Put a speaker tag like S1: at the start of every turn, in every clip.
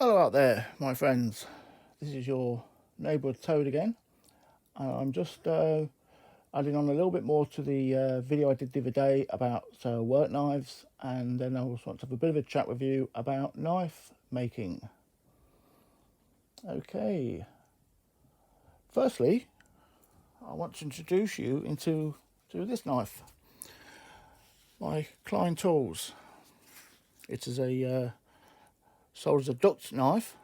S1: Hello out there, my friends. This is your neighbourhood Toad again. I'm just adding on a little bit more to the video I did the other day about work knives, and then I also want to have a bit of a chat with you about knife making. Okay. Firstly, I want to introduce you into this knife, my Klein Tools. It is sold as a duct knife.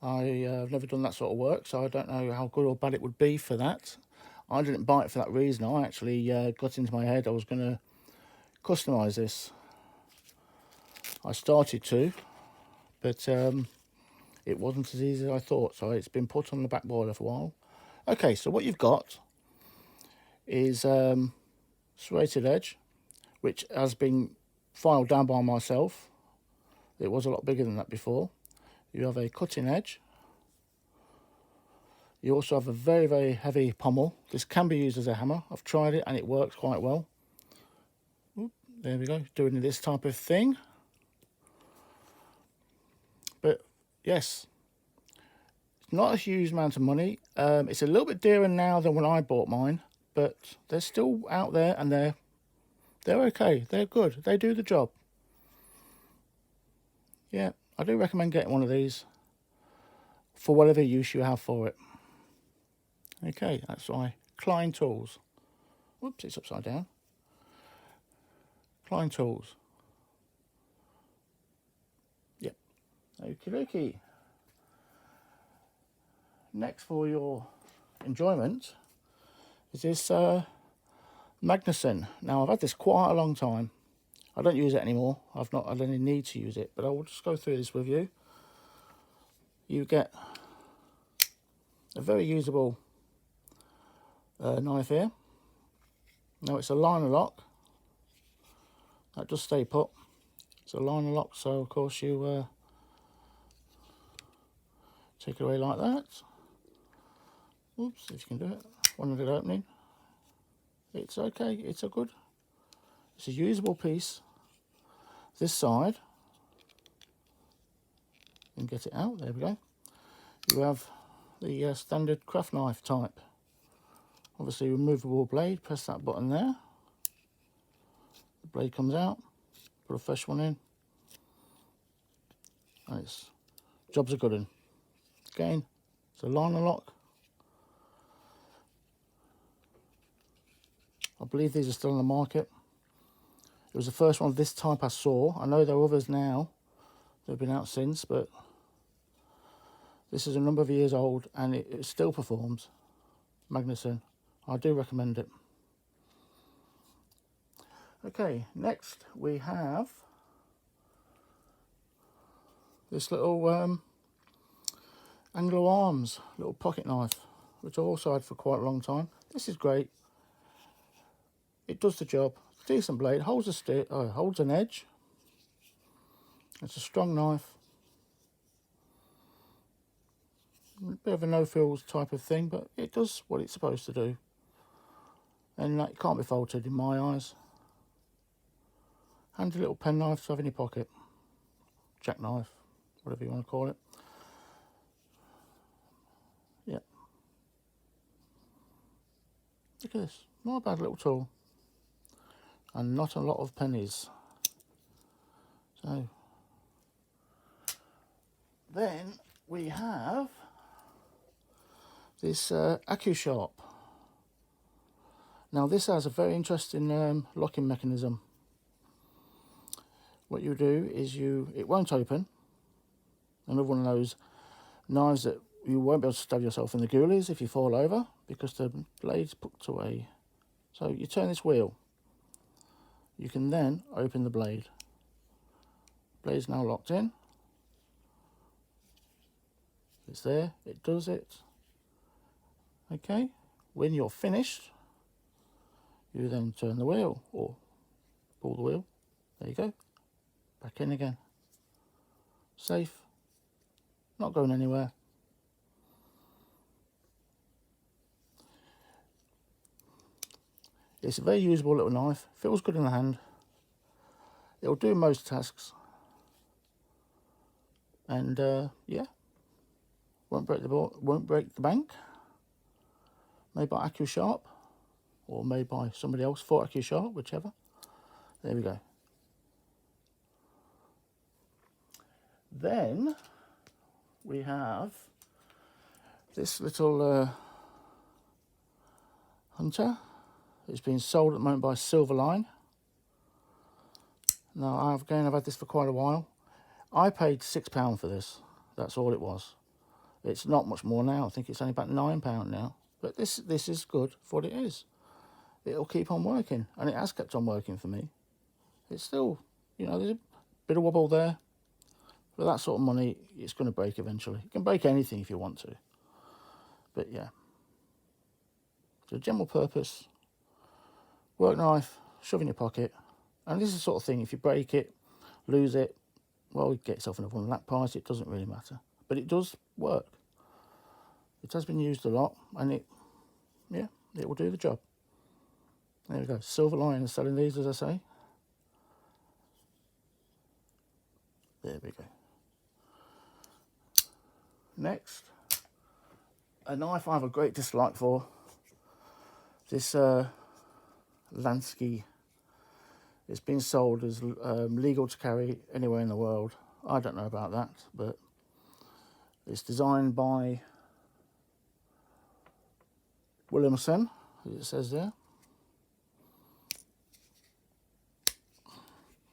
S1: I've never done that sort of work, so I don't know how good or bad it would be for that. I didn't buy it for that reason. I actually got into my head I was going to customise this. I started to, but it wasn't as easy as I thought, so it's been put on the back burner for a while. Okay, so what you've got is serrated edge, which has been filed down by myself. It was a lot bigger than that before. You have a cutting edge. You also have a very, very heavy pommel. This can be used as a hammer. I've tried it and it works quite well. Oop, there we go, doing this type of thing. But yes, it's not a huge amount of money. It's a little bit dearer now than when I bought mine, but they're still out there and they're okay. They're good. They do the job. Yeah, I do recommend getting one of these for whatever use you have for it. Okay, that's my Klein Tools. Whoops, it's upside down. Klein Tools. Yep. Okie dokie. Next, for your enjoyment, is this Magnuson. Now, I've had this quite a long time. I don't use it anymore. I've not had any need to use it, but I will just go through this with you. You get a very usable knife here. Now, it's a liner lock. That does stay put. It's a liner lock, so of course you take it away like that. Oops, if you can do it. One little opening. It's okay. It's a usable piece. This side, and get it out. There we go. You have the standard craft knife type. Obviously, removable blade. Press that button there. The blade comes out. Put a fresh one in. And it's job's a good one. Again, it's a liner lock. I believe these are still on the market. It was the first one of this type I saw. I know there are others now. They've been out since, but this is a number of years old and it still performs. Magnuson. I do recommend it. Okay, next we have this little Anglo Arms little pocket knife, which I also had for quite a long time. This is great. It does the job. Decent blade, holds holds an edge. It's a strong knife. A bit of a no-frills type of thing, but it does what it's supposed to do. And it can't be faulted in my eyes. Handy little pen knife to have in your pocket. Jackknife, whatever you want to call it. Yep. Look at this. Not a bad little tool. And not a lot of pennies. So then we have this AccuSharp. Now this has a very interesting locking mechanism. What you do is it won't open. Another one of those knives that you won't be able to stab yourself in the ghoulies if you fall over, because the blade's put away. So you turn this wheel. You can then open the blade. Blade's now locked in. It's there, it does it. Okay, when you're finished, you then turn the wheel, or pull the wheel. There you go. Back in again. Safe. Not going anywhere. It's a very usable little knife. Feels good in the hand. It'll do most tasks. And yeah, won't break the bank. Made by AccuSharp, or made by somebody else for AccuSharp, whichever. There we go. Then we have this little hunter. It's been sold at the moment by Silverline. Now, I've had this for quite a while. I paid £6 for this. That's all it was. It's not much more now. I think it's only about £9 now. But this is good for what it is. It'll keep on working, and it has kept on working for me. It's still, you know, there's a bit of wobble there. For that sort of money, it's going to break eventually. You can break anything if you want to. But yeah. So general purpose, work knife, shove in your pocket. And this is the sort of thing, if you break it, lose it, well, you get yourself another one. That price, it doesn't really matter. But it does work. It has been used a lot, and it will do the job. There we go. Silverline is selling these, as I say. There we go. Next, a knife I have a great dislike for. This Lansky. It's been sold as legal to carry anywhere in the world. I don't know about that, but it's designed by Williamson, as it says there.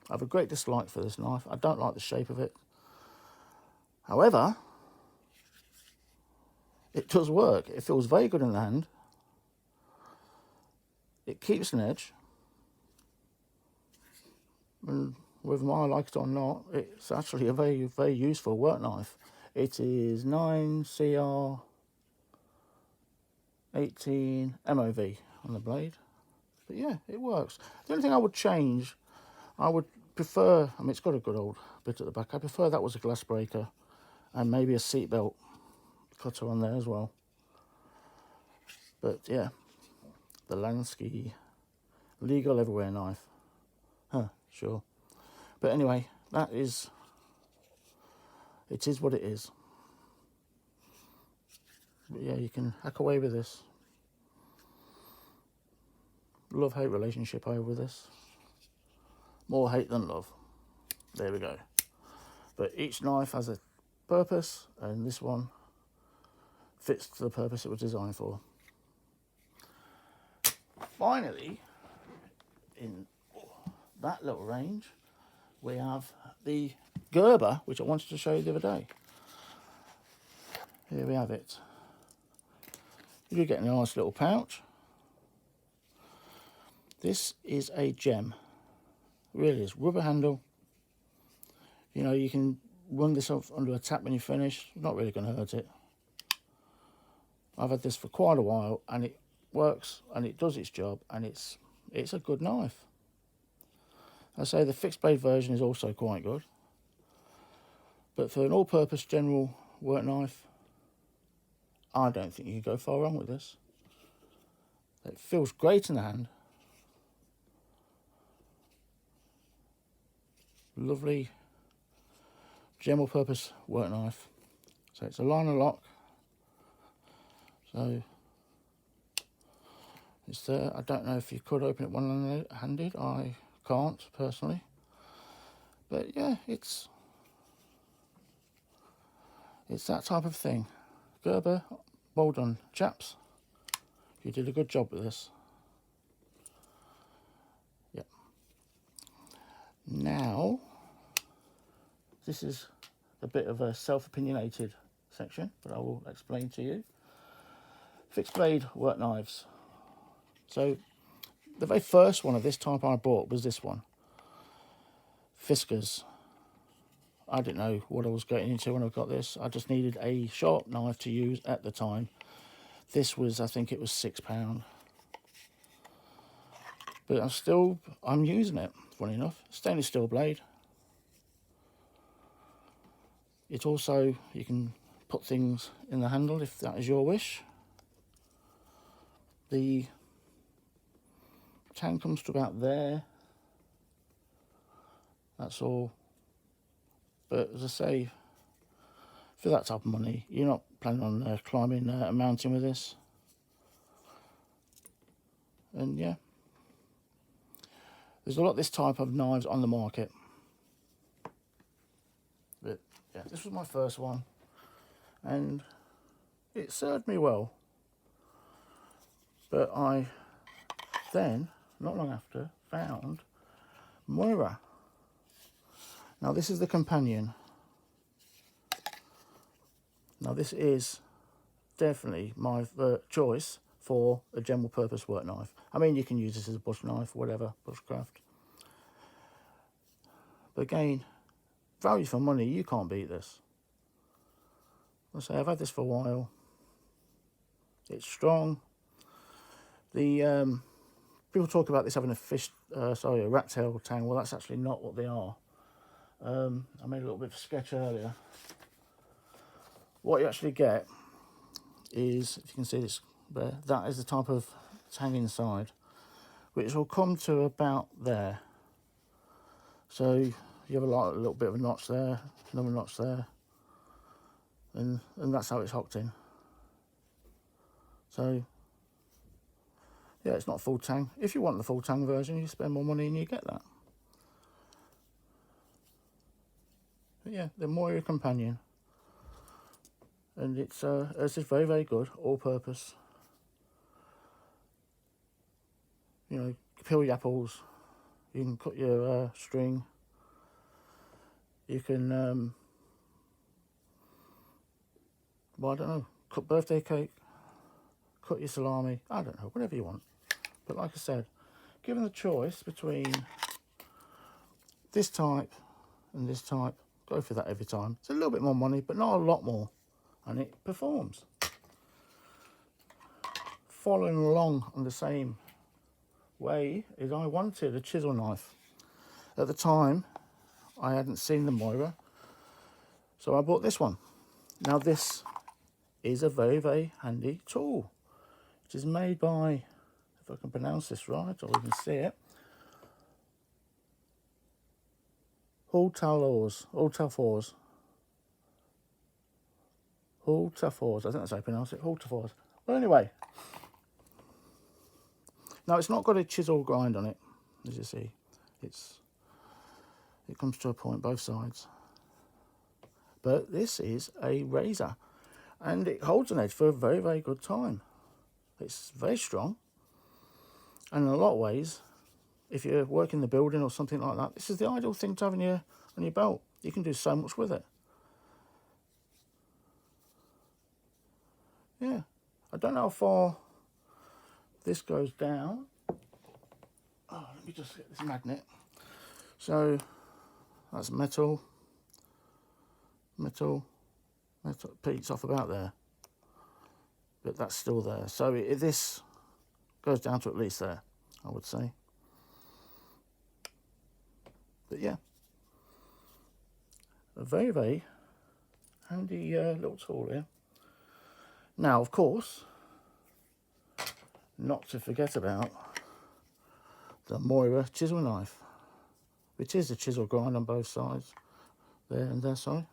S1: I have a great dislike for this knife. I don't like the shape of it. However, it does work. It feels very good in the hand. It keeps an edge. And whether I like it or not, it's actually a very, very useful work knife. It is 9CR 18 MOV on the blade. But yeah, it works. The only thing I would change, I would prefer, I mean, it's got a good old bit at the back. I prefer that was a glass breaker and maybe a seatbelt cutter on there as well. But yeah, the Lansky legal everywhere knife. Huh, sure. But anyway, it is what it is. But yeah, you can hack away with this. Love-hate relationship over this. More hate than love. There we go. But each knife has a purpose, and this one fits the purpose it was designed for. Finally, in that little range, we have the Gerber, which I wanted to show you the other day. Here we have it. You get a nice little pouch. This is a gem. It really is. Rubber handle. You know, you can run this off under a tap when you finish. Not really going to hurt it. I've had this for quite a while, and it works, and it does its job, and it's a good knife. I say the fixed blade version is also quite good. But for an all-purpose general work knife, I don't think you can go far wrong with this. It feels great in the hand. Lovely general purpose work knife. So it's a liner lock. So it's there. I don't know if you could open it one-handed. I can't personally. But yeah, it's that type of thing. Gerber, well done, chaps. You did a good job with this. Yep. Now, this is a bit of a self-opinionated section, but I will explain to you. Fixed blade work knives. So, the very first one of this type I bought was this one. Fiskars. I didn't know what I was getting into when I got this. I just needed a sharp knife to use at the time. This was, I think it was £6. But I'm using it, funny enough. Stainless steel blade. It also, you can put things in the handle if that is your wish. The tang comes to about there. That's all. But as I say, for that type of money. You're not planning on climbing a mountain with this. And yeah, there's a lot of this type of knives on the market. But yeah, this was my first one, and it served me well. But I then, not long after, found Moira. Now this is the companion. Now this is definitely my choice for a general purpose work knife. I mean, you can use this as a bush knife, whatever, bushcraft. But again, value for money, you can't beat this. Let's say I've had this for a while. It's strong. The people talk about this having a rat tail tang. Well, that's actually not what they are. I made a little bit of a sketch earlier. What you actually get is, if you can see this there, that is the type of tang inside, which will come to about there. So you have a little bit of a notch there, another notch there, and that's how it's hooked in. So yeah, it's not full tang. If you want the full tang version, you spend more money and you get that. But yeah, the Moira Companion, and it's very, very good, all purpose. You know, peel your apples, you can cut your string, you can well, I don't know, cut birthday cake, cut your salami, I don't know, whatever you want. But like I said, given the choice between this type and this type, go for that every time. It's a little bit more money, but not a lot more, and it performs. Following along on the same way is I wanted a chisel knife. At the time, I hadn't seen the Moira, so I bought this one. Now this is a very, very handy tool. It is made by, if I can pronounce this right, or even see it, Hultafors. I think that's how I pronounce it, Hultafors. But anyway, now it's not got a chisel grind on it, as you see. It comes to a point both sides. But this is a razor, and it holds an edge for a very, very good time. It's very strong, and in a lot of ways, if you're working in the building or something like that, this is the ideal thing to have on your belt. You can do so much with it. Yeah, I don't know how far this goes down. Oh, let me just get this magnet. So that's metal, peaks off about there, but that's still there. So this goes down to at least there, I would say. But yeah, a very, very handy little tool here. Now, of course, not to forget about the Moira chisel knife, which is a chisel grind on both sides, there and there, sorry.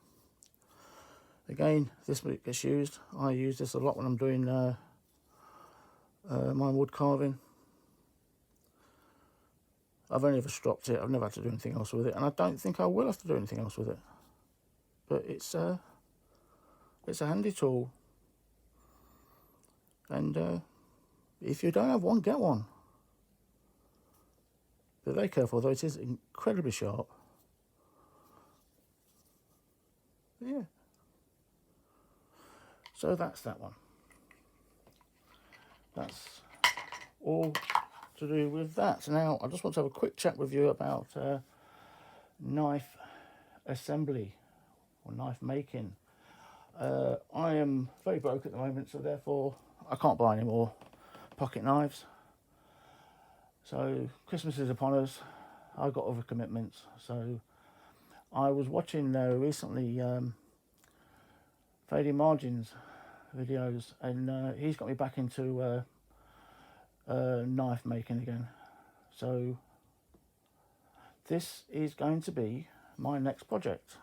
S1: Again, this bit gets used. I use this a lot when I'm doing my wood carving. I've only ever stropped it. I've never had to do anything else with it, and I don't think I will have to do anything else with it. But it's a handy tool, and if you don't have one, get one. Be very careful, though. It is incredibly sharp. But yeah. So that's that one. That's all to do with that. Now, I just want to have a quick chat with you about knife assembly or knife making. I am very broke at the moment, so therefore I can't buy any more pocket knives. So Christmas is upon us. I've got other commitments. So I was watching recently Fading Margins videos, and he's got me back into knife making again. So this is going to be my next project.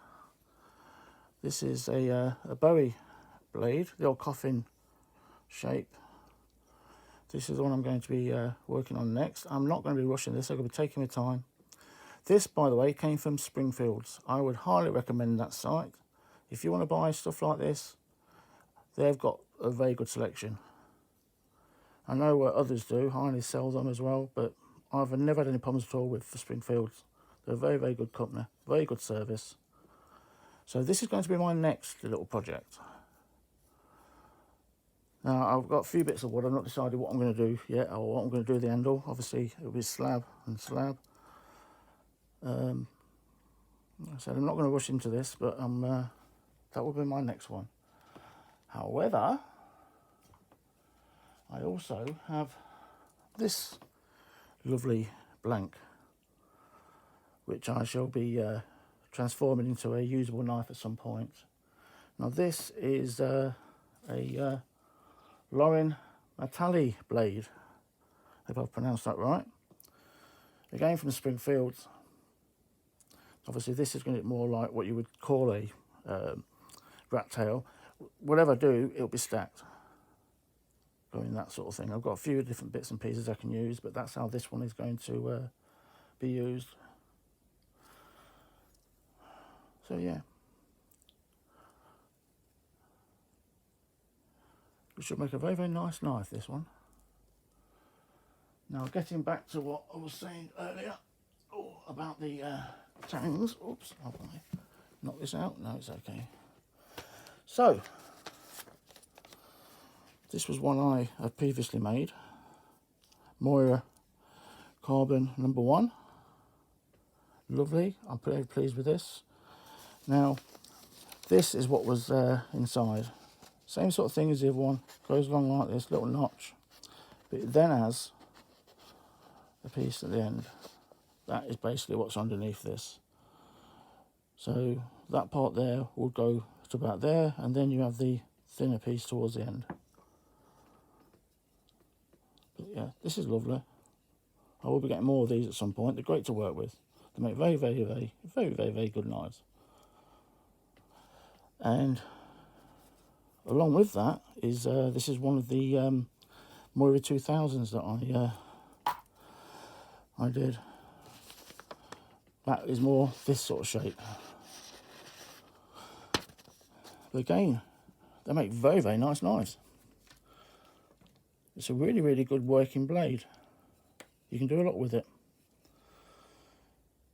S1: This is a Bowie blade, the old coffin shape. This is the one I'm going to be working on next. I'm not going to be rushing this, I'm going to be taking my time. This, by the way, came from Springfields. I would highly recommend that site. If you want to buy stuff like this, they've got a very good selection. I know what others do, Heinz sell them as well, but I've never had any problems at all with Springfields. They're a very, very good company, very good service. So this is going to be my next little project. Now, I've got a few bits of wood. I've not decided what I'm going to do yet, or what I'm going to do with the handle. Obviously, it'll be slab and slab. So I'm not going to rush into this, but that will be my next one. However, I also have this lovely blank, which I shall be transforming into a usable knife at some point. Now this is a Lorin Matali blade, if I've pronounced that right. Again from Springfields. Obviously this is going to be more like what you would call a rat tail. Whatever I do, it'll be stacked. Going that sort of thing. I've got a few different bits and pieces I can use, but that's how this one is going to be used. So yeah. We should make a very, very nice knife, this one. Now, getting back to what I was saying earlier about the tangs. Oops, have I knocked this out? No, it's okay. So, this was one I have previously made. Moira Carbon number 1. Lovely, I'm pretty pleased with this. Now, this is what was inside. Same sort of thing as the other one. Goes along like this, little notch. But it then has a piece at the end. That is basically what's underneath this. So that part there would go to about there, and then you have the thinner piece towards the end. But yeah, this is lovely. I will be getting more of these at some point. They're great to work with. They make very, very, very, very, very, very good knives. And along with that is this is one of the Moira 2000s that I did. That is more this sort of shape. But again, they make very, very nice knives. It's a really, really good working blade. You can do a lot with it.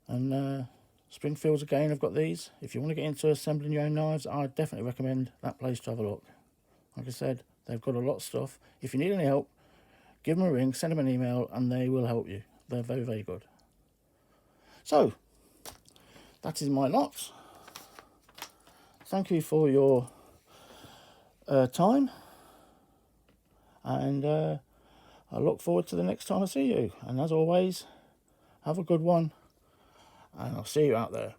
S1: And Springfields again, I've got these. If you want to get into assembling your own knives, I definitely recommend that place to have a look. Like I said, they've got a lot of stuff. If you need any help, give them a ring, send them an email, and they will help you. They're very, very good. So, that is my lot. Thank you for your time. And I look forward to the next time I see you. And as always, have a good one. And I'll see you out there.